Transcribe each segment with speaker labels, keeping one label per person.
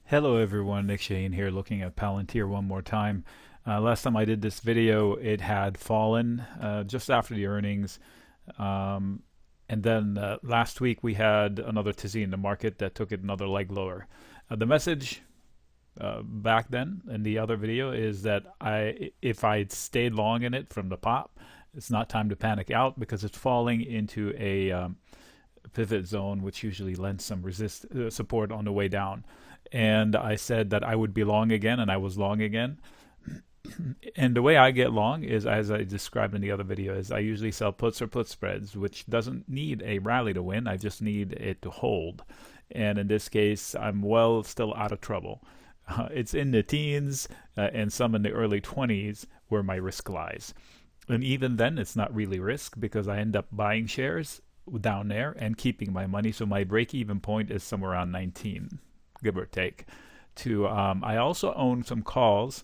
Speaker 1: Hello everyone, Nick Shane here looking at Palantir one more time. Last time I did this video, it had fallen just after the earnings. And then last week we had another tizzy in the market that took it another leg lower. The message back then in the other video is that if I'd stayed long in it from the pop, it's not time to panic out because it's falling into a pivot zone, which usually lends some support on the way down. And I said that I would be long again, and I was long again. And the way I get long is, as I described in the other video, is I usually sell puts or put spreads, which doesn't need a rally to win. I just need it to hold. And in this case, I'm still out of trouble. It's in the teens and some in the early 20s where my risk lies. And even then, it's not really risk because I end up buying shares down there and keeping my money. So my break-even point is somewhere around 19. Give or take. I also own some calls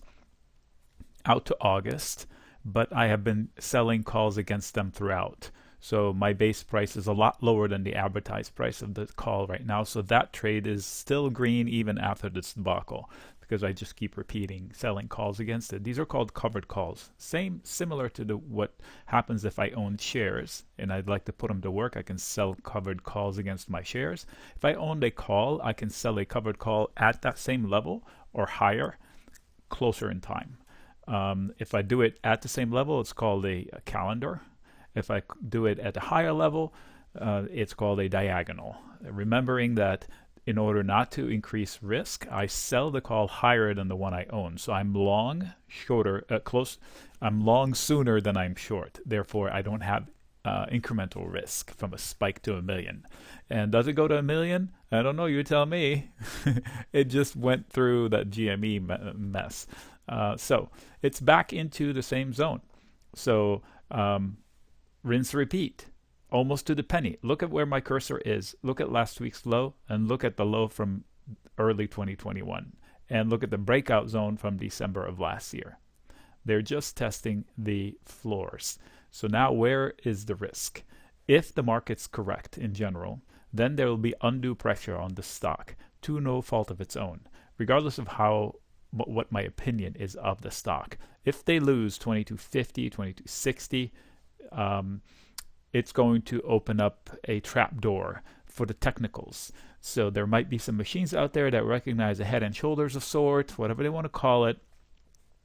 Speaker 1: out to August, but I have been selling calls against them throughout. So my base price is a lot lower than the advertised price of the call right now. So that trade is still green even after this debacle because I just keep repeating selling calls against it. These are called covered calls. Similar to what happens if I own shares and I'd like to put them to work. I can sell covered calls against my shares. If I owned a call, I can sell a covered call at that same level or higher, closer in time. If I do it at the same level, it's called a calendar. If I do it at a higher level, it's called a diagonal. Remembering that in order not to increase risk, I sell the call higher than the one I own. So I'm long, I'm long sooner than I'm short. Therefore, I don't have incremental risk from a spike to 1 million. And does it go to 1 million? I don't know. You tell me. It just went through that GME mess. So it's back into the same zone. So rinse, repeat, almost to the penny. Look at where my cursor is. Look at last week's low and look at the low from early 2021 and look at the breakout zone from December of last year. They're just testing the floors. So now where is the risk? If the market's correct in general, then there will be undue pressure on the stock to no fault of its own, regardless of what my opinion is of the stock. If they lose 2250, 2260, it's going to open up a trap door for the technicals. So there might be some machines out there that recognize a head and shoulders of sorts, whatever they want to call it,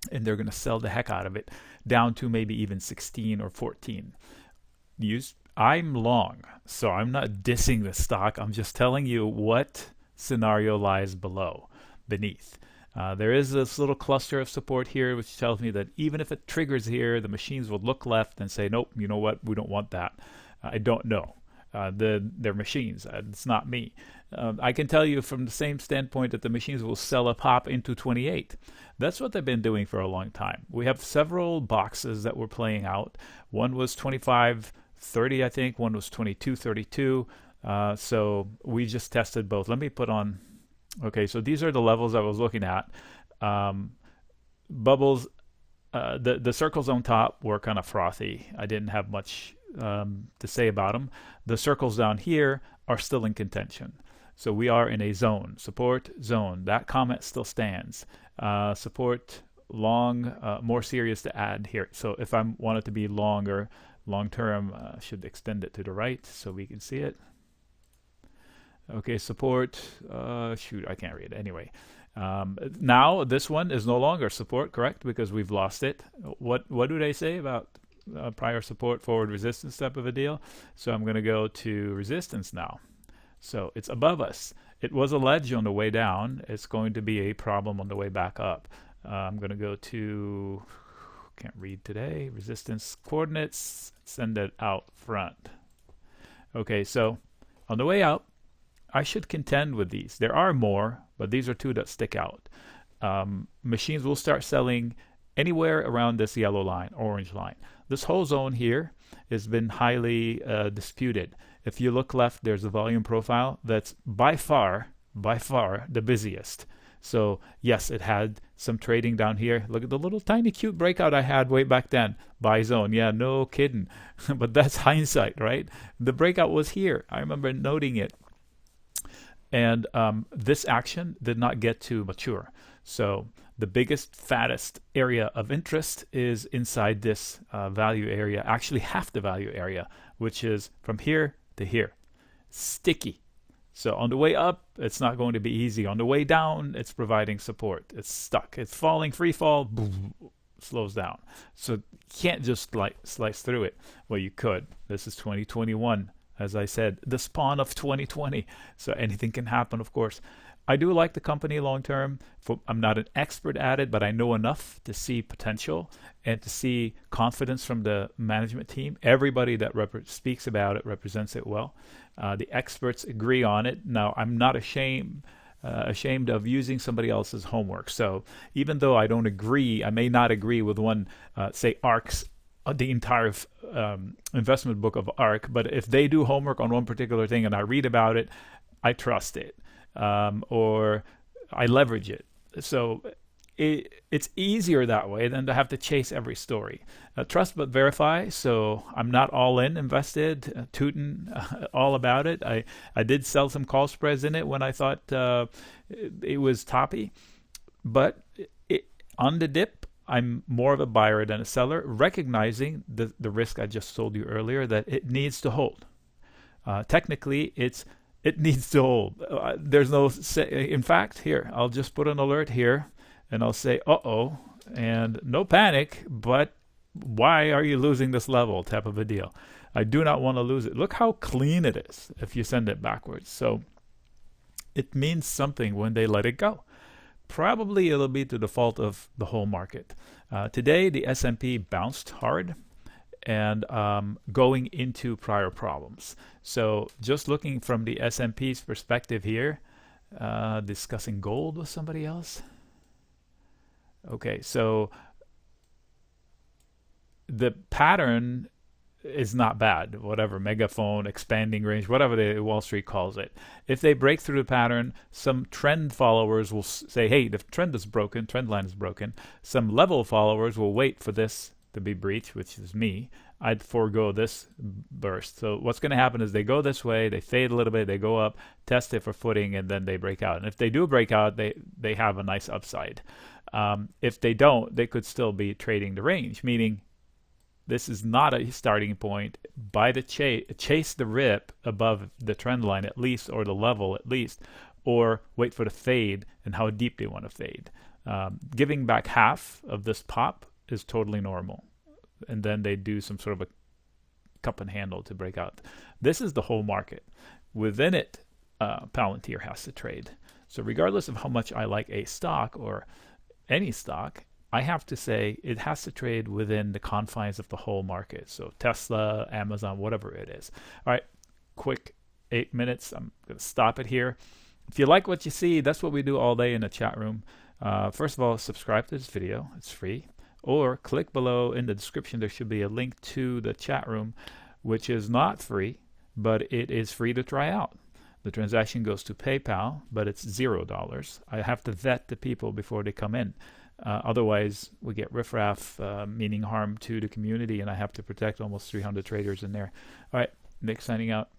Speaker 1: and they're going to sell the heck out of it down to maybe even 16 or 14. I'm long, so I'm not dissing the stock. I'm just telling you what scenario lies beneath. There is this little cluster of support here, which tells me that even if it triggers here, the machines will look left and say, nope, you know what, we don't want that. I don't know. They're machines. It's not me. I can tell you from the same standpoint that the machines will sell a pop into 28. That's what they've been doing for a long time. We have several boxes that were playing out. One was 25.30, I think. One was 22.32. So we just tested both. Let me put on... Okay, so these are the levels I was looking at. Bubbles, the circles on top were kind of frothy. I didn't have much to say about them. The circles down here are still in contention. So we are in a zone, support zone. That comment still stands. Support long, more serious to add here. So if I want it to be longer, long term, should extend it to the right so we can see it. Okay, support, shoot, I can't read it. Anyway, now this one is no longer support, correct? Because we've lost it. What do they say about prior support, forward resistance type of a deal? So I'm going to go to resistance now. So it's above us. It was a ledge on the way down. It's going to be a problem on the way back up. I'm going to go to, can't read today, resistance coordinates, send it out front. Okay, so on the way out, I should contend with these. There are more, but these are two that stick out. Machines will start selling anywhere around this yellow line, orange line. This whole zone here has been highly disputed. If you look left, there's a volume profile that's by far the busiest. So yes, it had some trading down here. Look at the little tiny cute breakout I had way back then. Buy zone. Yeah, no kidding. But that's hindsight, right? The breakout was here. I remember noting it. And this action did not get to mature. So the biggest, fattest area of interest is inside this value area, actually half the value area, which is from here to here. Sticky. So on the way up, it's not going to be easy. On the way down, it's providing support. It's stuck. It's falling, free fall, boom, slows down. So you can't just slice through it. Well, you could. This is 2021. As I said, the spawn of 2020. So anything can happen, of course. I do like the company long term. I'm not an expert at it, but I know enough to see potential and to see confidence from the management team. Everybody that speaks about it represents it well. The experts agree on it. Now, I'm not ashamed of using somebody else's homework. So even though I don't agree, I may not agree with one, say, ARK's the entire investment book of ARK, but if they do homework on one particular thing and I read about it, I trust it, or I leverage it. So it's easier that way than to have to chase every story. Trust but verify. So I'm not all in invested, tooting all about it. I did sell some call spreads in it when I thought it was toppy, but on the dip, I'm more of a buyer than a seller, recognizing the risk I just told you earlier, that it needs to hold. Technically, it needs to hold. There's no, in fact, here, I'll just put an alert here and I'll say, uh-oh, and no panic, but why are you losing this level type of a deal? I do not want to lose it. Look how clean it is if you send it backwards. So it means something when they let it go. Probably it'll be to the fault of the whole market. Today, the S&P bounced hard and going into prior problems. So just looking from the S&P's perspective here, discussing gold with somebody else. Okay, so the pattern is not bad, whatever, megaphone, expanding range, whatever Wall Street calls it. If they break through the pattern, some trend followers will say, hey, the trend is broken, trend line is broken. Some level followers will wait for this to be breached, which is me. I'd forego this burst. So what's going to happen is they go this way, they fade a little bit, they go up, test it for footing, and then they break out. And if they do break out, they have a nice upside. If they don't, they could still be trading the range, meaning this is not a starting point. Buy the chase the rip above the trend line at least, or the level at least, or wait for the fade and how deep they want to fade. Giving back half of this pop is totally normal. And then they do some sort of a cup and handle to break out. This is the whole market. Within it, Palantir has to trade. So regardless of how much I like a stock or any stock, I have to say it has to trade within the confines of the whole market. So Tesla, Amazon, whatever it is. All right, quick 8 minutes. I'm going to stop it here. If you like what you see, that's what we do all day in the chat room. First of all, subscribe to this video. It's free. Or click below in the description. There should be a link to the chat room, which is not free, but it is free to try out. The transaction goes to PayPal, but it's $0. I have to vet the people before they come in. Otherwise, we get riffraff, meaning harm to the community, and I have to protect almost 300 traders in there. All right, Nick signing out.